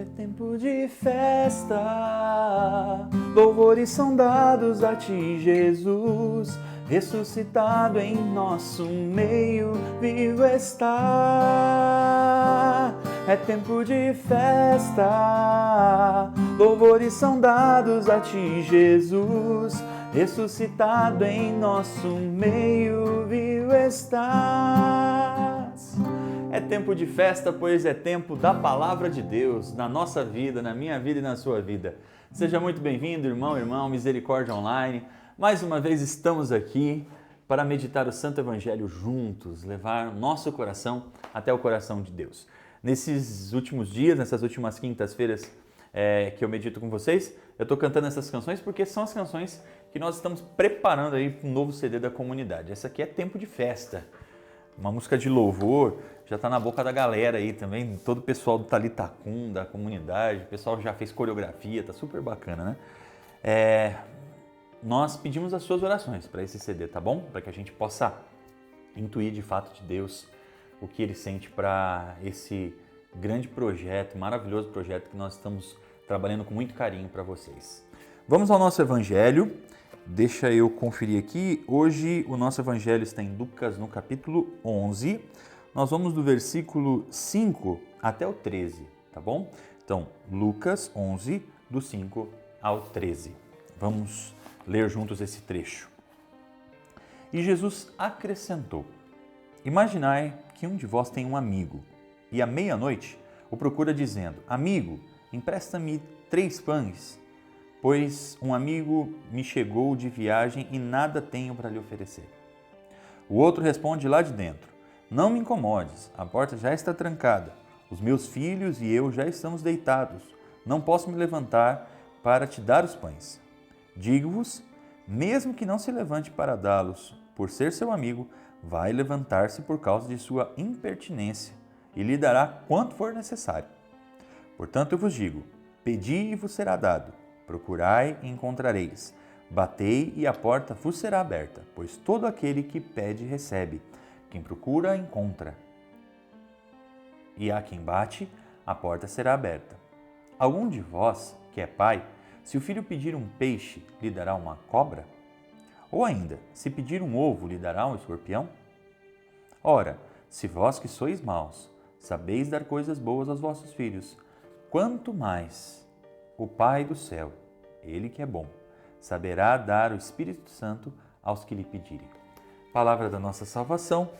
É tempo de festa, louvores são dados a ti, Jesus, ressuscitado em nosso meio, vivo está. É tempo de festa, louvores são dados a ti, Jesus, ressuscitado em nosso meio, vivo estás. É tempo de festa, pois é tempo da Palavra de Deus na nossa vida, na minha vida e na sua vida. Seja muito bem-vindo, irmão, Misericórdia Online. Mais uma vez estamos aqui para meditar o Santo Evangelho juntos, levar o nosso coração até o coração de Deus. Nesses últimos dias, nessas últimas quintas-feiras que eu medito com vocês, eu estou cantando essas canções porque são as canções que nós estamos preparando aí para um novo CD da comunidade. Essa aqui é tempo de festa, uma música de louvor, já está na boca da galera aí também, todo o pessoal do Talitha Kum, da comunidade, o pessoal já fez coreografia, tá super bacana, né? Nós pedimos as suas orações para esse CD, tá bom? Para que a gente possa intuir de fato de Deus o que Ele sente para esse grande projeto, maravilhoso projeto que nós estamos trabalhando com muito carinho para vocês. Vamos ao nosso Evangelho, deixa eu conferir aqui. Hoje o nosso Evangelho está em Lucas no capítulo 11, nós vamos do versículo 5 até o 13, tá bom? Então, Lucas 11, do 5 ao 13. Vamos ler juntos esse trecho. E Jesus acrescentou: Imaginai que um de vós tem um amigo, e à meia-noite o procura dizendo: Amigo, empresta-me 3 pães, pois um amigo me chegou de viagem e nada tenho para lhe oferecer. O outro responde lá de dentro: Não me incomodes, a porta já está trancada, os meus filhos e eu já estamos deitados, não posso me levantar para te dar os pães. Digo-vos, mesmo que não se levante para dá-los, por ser seu amigo, vai levantar-se por causa de sua impertinência e lhe dará quanto for necessário. Portanto, eu vos digo, pedi e vos será dado, procurai e encontrareis, batei e a porta vos será aberta, pois todo aquele que pede recebe, quem procura encontra. E a quem bate, a porta será aberta. Algum de vós, que é pai, se o filho pedir um peixe, lhe dará uma cobra? Ou ainda, se pedir um ovo, lhe dará um escorpião? Ora, se vós que sois maus, sabeis dar coisas boas aos vossos filhos, quanto mais o Pai do céu, Ele que é bom, saberá dar o Espírito Santo aos que lhe pedirem. Palavra da nossa salvação,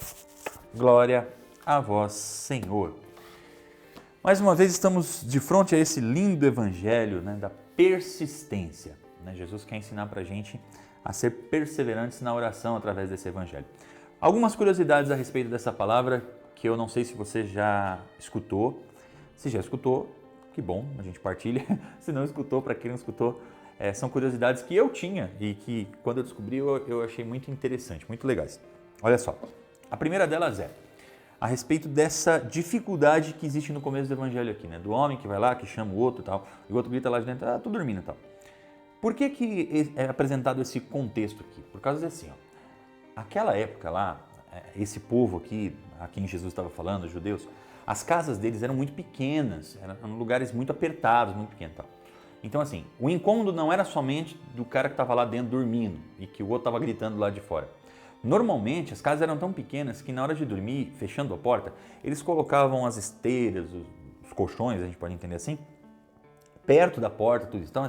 glória a vós, Senhor. Mais uma vez estamos de frente a esse lindo evangelho, né, da persistência. Jesus quer ensinar para a gente a ser perseverantes na oração através desse evangelho. Algumas curiosidades a respeito dessa palavra que eu não sei se você já escutou. Se já escutou, que bom, a gente partilha. Se não escutou, para quem não escutou, são curiosidades que eu tinha e que quando eu descobri eu achei muito interessante, muito legais. Olha só, a primeira delas é a respeito dessa dificuldade que existe no começo do evangelho aqui, né? Do homem que vai lá, que chama o outro e tal, e o outro grita lá de dentro, tô dormindo e tal. Por que é apresentado esse contexto aqui? Por causa de assim, aquela época lá, esse povo aqui, a quem Jesus estava falando, os judeus, as casas deles eram muito pequenas, eram lugares muito apertados, muito pequenos e tal. Então assim, o incômodo não era somente do cara que estava lá dentro dormindo e que o outro estava gritando lá de fora. Normalmente, as casas eram tão pequenas que na hora de dormir, fechando a porta, eles colocavam as esteiras, os colchões, a gente pode entender assim, perto da porta, tudo isso. Então,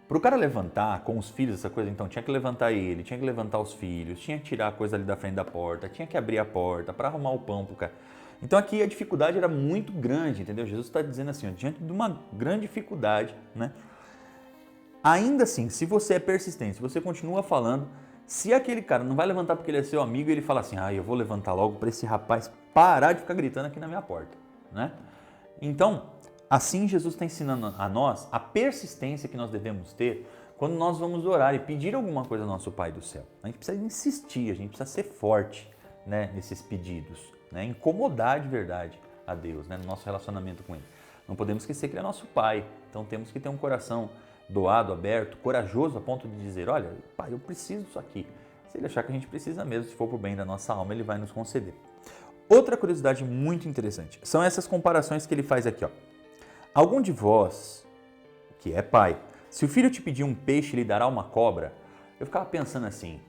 para o cara levantar com os filhos, essa coisa, então tinha que levantar ele, tinha que levantar os filhos, tinha que tirar a coisa ali da frente da porta, tinha que abrir a porta para arrumar o pão pro cara. Então aqui a dificuldade era muito grande, entendeu? Jesus está dizendo assim, diante de uma grande dificuldade, né? Ainda assim, se você é persistente, se você continua falando, se aquele cara não vai levantar porque ele é seu amigo, ele fala assim, eu vou levantar logo para esse rapaz parar de ficar gritando aqui na minha porta, né? Então, assim Jesus está ensinando a nós a persistência que nós devemos ter quando nós vamos orar e pedir alguma coisa ao nosso Pai do céu. A gente precisa insistir, a gente precisa ser forte, né, nesses pedidos, né, incomodar de verdade a Deus, né, no nosso relacionamento com Ele. Não podemos esquecer que Ele é nosso Pai, então temos que ter um coração doado, aberto, corajoso a ponto de dizer, olha, Pai, eu preciso disso aqui. Se Ele achar que a gente precisa mesmo, se for para o bem da nossa alma, Ele vai nos conceder. Outra curiosidade muito interessante são essas comparações que Ele faz aqui, algum de vós, que é pai, se o filho te pedir um peixe, lhe dará uma cobra? Eu ficava pensando assim,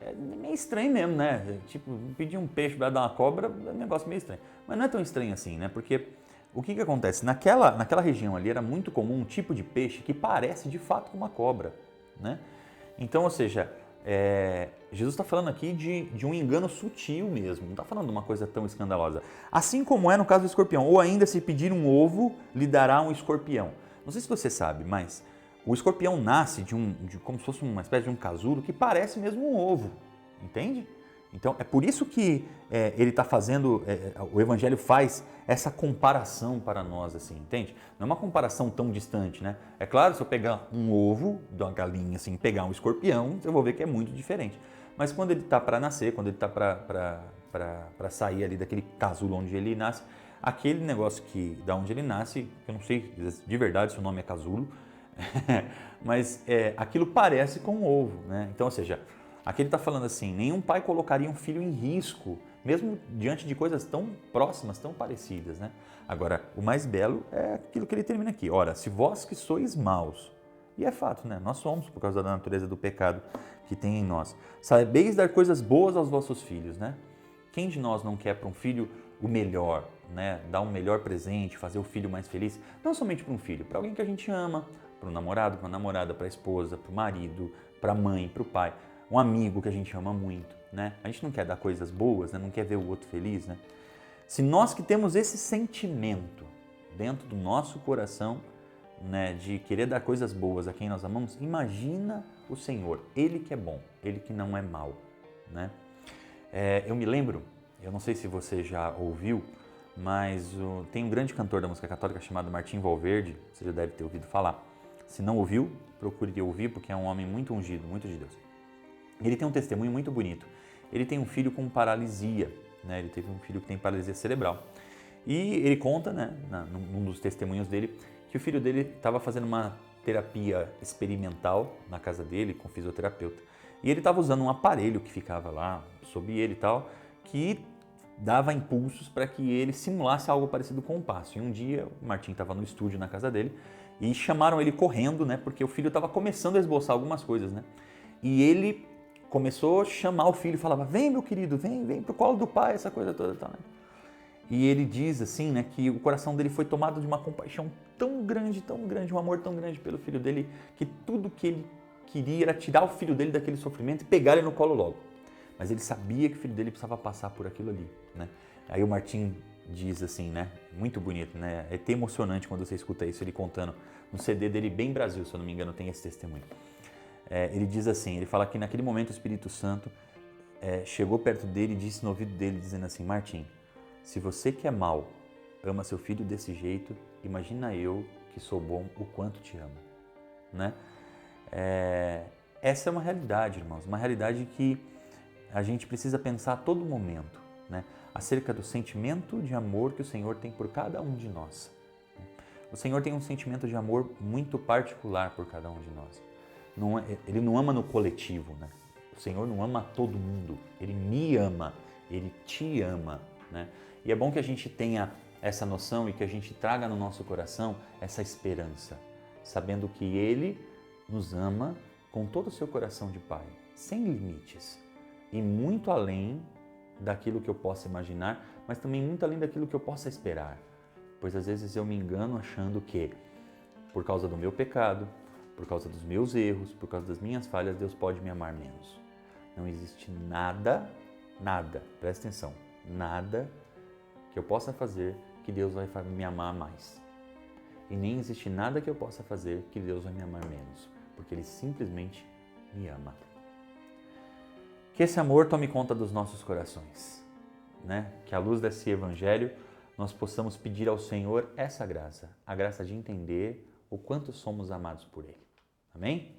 é meio estranho mesmo, né? Tipo, pedir um peixe para dar uma cobra é um negócio meio estranho. Mas não é tão estranho assim, né? Porque o que acontece? Naquela região ali era muito comum um tipo de peixe que parece de fato com uma cobra, né? Então, ou seja, Jesus está falando aqui de um engano sutil mesmo, não está falando de uma coisa tão escandalosa. Assim como é no caso do escorpião, ou ainda se pedir um ovo, lhe dará um escorpião. Não sei se você sabe, mas o escorpião nasce de como se fosse uma espécie de um casulo que parece mesmo um ovo, entende? Então é por isso que ele está fazendo, o Evangelho faz essa comparação para nós, assim, entende? Não é uma comparação tão distante, né? É claro, se eu pegar um ovo de uma galinha, assim, pegar um escorpião, eu vou ver que é muito diferente. Mas quando ele está para nascer, quando ele está para sair ali daquele casulo onde ele nasce, aquele negócio da onde ele nasce, eu não sei de verdade se o nome é casulo, mas aquilo parece com um ovo, né? Então, ou seja, aqui ele está falando assim, nenhum pai colocaria um filho em risco, mesmo diante de coisas tão próximas, tão parecidas, né? Agora, o mais belo é aquilo que ele termina aqui. Ora, se vós que sois maus, e é fato, né? Nós somos por causa da natureza do pecado que tem em nós. Sabeis dar coisas boas aos vossos filhos, né? Quem de nós não quer para um filho o melhor, né? Dar um melhor presente, fazer o filho mais feliz? Não somente para um filho, para alguém que a gente ama, para um namorado, para uma namorada, para a esposa, para o marido, para a mãe, para o pai, um amigo que a gente ama muito, né? A gente não quer dar coisas boas, né? Não quer ver o outro feliz, né? Se nós que temos esse sentimento dentro do nosso coração, né, de querer dar coisas boas a quem nós amamos, imagina o Senhor, Ele que é bom, Ele que não é mau, né? Eu me lembro, eu não sei se você já ouviu, mas tem um grande cantor da música católica chamado Martim Valverde, você já deve ter ouvido falar. Se não ouviu, procure ouvir, porque é um homem muito ungido, muito de Deus. Ele tem um testemunho muito bonito. Ele tem um filho com paralisia, né? Ele teve um filho que tem paralisia cerebral. E ele conta, né, num dos testemunhos dele, que o filho dele estava fazendo uma terapia experimental na casa dele com fisioterapeuta. E ele estava usando um aparelho que ficava lá sob ele e tal, que dava impulsos para que ele simulasse algo parecido com um passo. E um dia o Martim estava no estúdio na casa dele e chamaram ele correndo, né, porque o filho estava começando a esboçar algumas coisas, né? E ele começou a chamar o filho, falava: "Vem, meu querido, vem pro colo do pai", essa coisa toda, tal, né? E ele diz assim, né, que o coração dele foi tomado de uma compaixão tão grande, um amor tão grande pelo filho dele, que tudo que ele queria era tirar o filho dele daquele sofrimento e pegar ele no colo logo. Mas ele sabia que o filho dele precisava passar por aquilo ali, né? Aí o Martim diz assim, né, muito bonito, né? É até emocionante quando você escuta isso, ele contando no CD dele, Bem Brasil, se eu não me engano, tem esse testemunho. Ele diz assim, ele fala que naquele momento o Espírito Santo chegou perto dele e disse no ouvido dele, dizendo assim: "Martim, se você que é mau ama seu filho desse jeito, imagina eu que sou bom, o quanto te amo", né? Essa é uma realidade, irmãos, uma realidade que a gente precisa pensar a todo momento, né? Acerca do sentimento de amor que o Senhor tem por cada um de nós. O Senhor tem um sentimento de amor muito particular por cada um de nós. Ele não ama no coletivo, né? O Senhor não ama todo mundo, Ele me ama, Ele te ama, né? E é bom que a gente tenha essa noção e que a gente traga no nosso coração essa esperança, sabendo que Ele nos ama com todo o seu coração de Pai, sem limites e muito além daquilo que eu possa imaginar, mas também muito além daquilo que eu possa esperar, pois às vezes eu me engano achando que, por causa do meu pecado, por causa dos meus erros, por causa das minhas falhas, Deus pode me amar menos. Não existe nada, presta atenção, nada que eu possa fazer que Deus vai me amar mais. E nem existe nada que eu possa fazer que Deus vai me amar menos, porque Ele simplesmente me ama. Que esse amor tome conta dos nossos corações, né? Que à luz desse Evangelho nós possamos pedir ao Senhor essa graça, a graça de entender o quanto somos amados por Ele. Amém?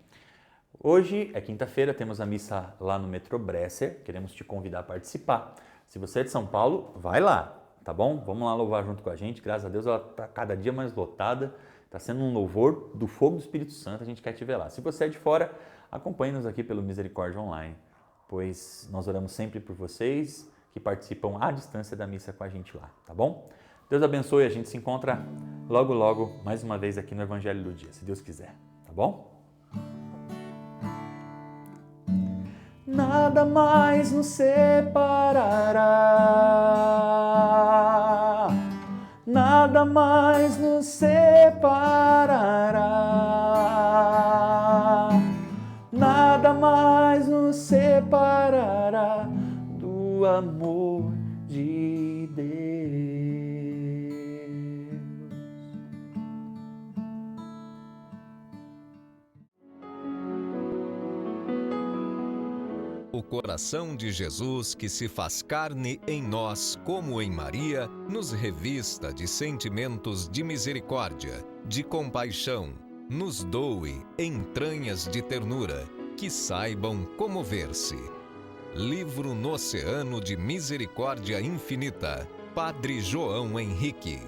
Hoje é quinta-feira, temos a missa lá no Metrô Bresser, queremos te convidar a participar. Se você é de São Paulo, vai lá, tá bom? Vamos lá louvar junto com a gente, graças a Deus ela está cada dia mais lotada, está sendo um louvor do fogo do Espírito Santo, a gente quer te ver lá. Se você é de fora, acompanhe-nos aqui pelo Misericórdia Online, pois nós oramos sempre por vocês que participam à distância da missa com a gente lá, tá bom? Deus abençoe, a gente se encontra logo, logo, mais uma vez aqui no Evangelho do Dia, se Deus quiser, tá bom? Nada mais nos separará, nada mais nos separará, nada mais nos separará do amor de Deus. O coração de Jesus, que se faz carne em nós, como em Maria, nos revista de sentimentos de misericórdia, de compaixão, nos doe entranhas de ternura, que saibam comover-se. Livro no Oceano de Misericórdia Infinita, Padre João Henrique.